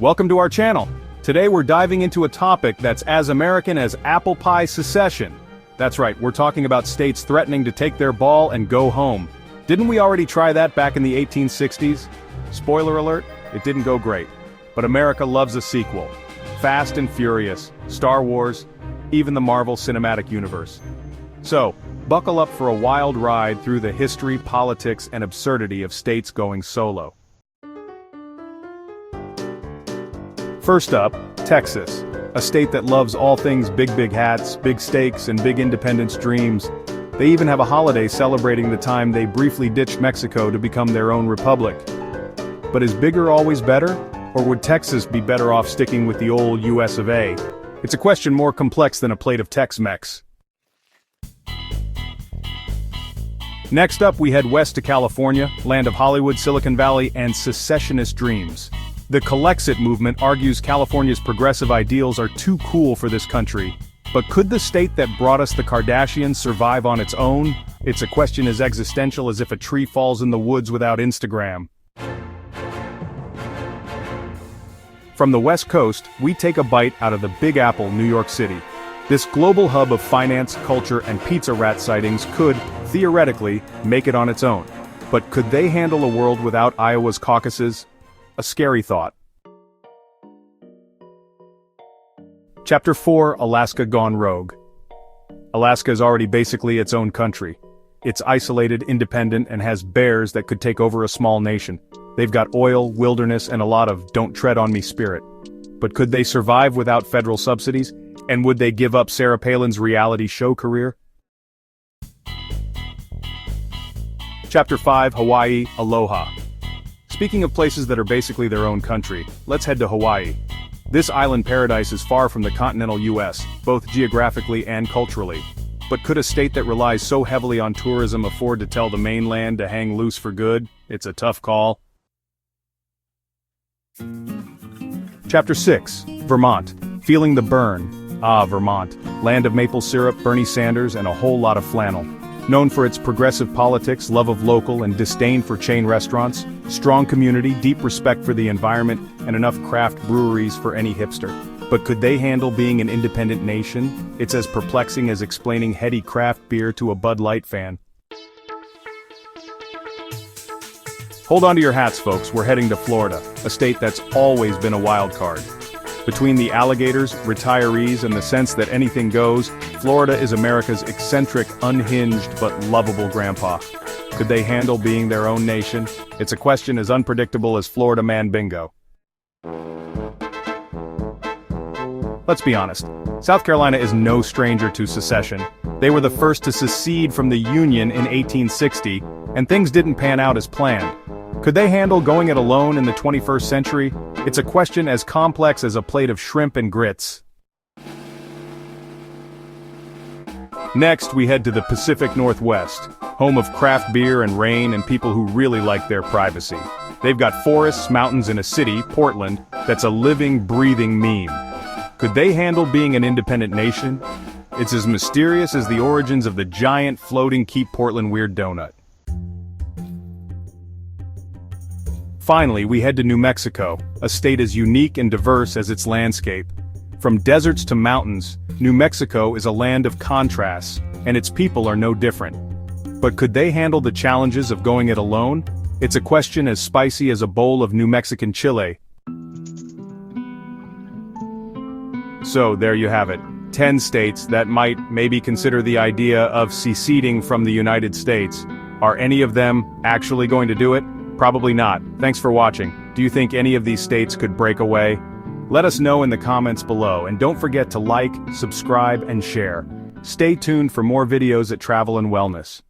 Welcome to our channel. Today we're diving into a topic that's as American as apple pie secession. That's right, we're talking about states threatening to take their ball and go home. Didn't we already try that back in the 1860s? Spoiler alert, it didn't go great. But America loves a sequel. Fast and Furious, Star Wars, even the Marvel Cinematic Universe. So, buckle up for a wild ride through the history, politics, and absurdity of states going solo. First up, Texas, a state that loves all things big hats, big stakes, and big independence dreams. They even have a holiday celebrating the time they briefly ditched Mexico to become their own republic. But is bigger always better? Or would Texas be better off sticking with the old US of A? It's a question more complex than a plate of Tex-Mex. Next up, we head west to California, land of Hollywood, Silicon Valley, and secessionist dreams. The Calexit movement argues California's progressive ideals are too cool for this country. But could the state that brought us the Kardashians survive on its own? It's a question as existential as if a tree falls in the woods without Instagram. From the West Coast, we take a bite out of the Big Apple, New York City. This global hub of finance, culture, and pizza rat sightings could, theoretically, make it on its own. But could they handle a world without Iowa's caucuses? A scary thought. Chapter 4, Alaska Gone Rogue. Alaska is already basically its own country. It's isolated, independent, and has bears that could take over a small nation. They've got oil, wilderness, and a lot of don't tread on me spirit. But could they survive without federal subsidies? And would they give up Sarah Palin's reality show career? Chapter 5, Hawaii, Aloha. Speaking of places that are basically their own country, let's head to Hawaii. This island paradise is far from the continental US, both geographically and culturally. But could a state that relies so heavily on tourism afford to tell the mainland to hang loose for good? It's a tough call. Chapter 6, Vermont. Feeling the burn. Ah, Vermont. Land of maple syrup, Bernie Sanders, and a whole lot of flannel. Known for its progressive politics, love of local, and disdain for chain restaurants, strong community, deep respect for the environment, and enough craft breweries for any hipster. But could they handle being an independent nation? It's as perplexing as explaining heady craft beer to a Bud Light fan. Hold on to your hats, folks, we're heading to Florida, a state that's always been a wild card. Between the alligators, retirees, and the sense that anything goes, Florida is America's eccentric, unhinged, but lovable grandpa. Could they handle being their own nation? It's a question as unpredictable as Florida Man Bingo. Let's be honest, South Carolina is no stranger to secession. They were the first to secede from the Union in 1860, and things didn't pan out as planned. Could they handle going it alone in the 21st century? It's a question as complex as a plate of shrimp and grits. Next, we head to the Pacific Northwest, home of craft beer and rain and people who really like their privacy. They've got forests, mountains, and a city, Portland, that's a living, breathing meme. Could they handle being an independent nation? It's as mysterious as the origins of the giant floating Keep Portland Weird donut. Finally, we head to New Mexico, a state as unique and diverse as its landscape. From deserts to mountains, New Mexico is a land of contrasts, and its people are no different. But could they handle the challenges of going it alone? It's a question as spicy as a bowl of New Mexican chile. So there you have it, 10 states that might maybe consider the idea of seceding from the United States. Are any of them actually going to do it? Probably not. Thanks for watching. Do you think any of these states could break away? Let us know in the comments below, and don't forget to like, subscribe, and share. Stay tuned for more videos at Travel and Wellness.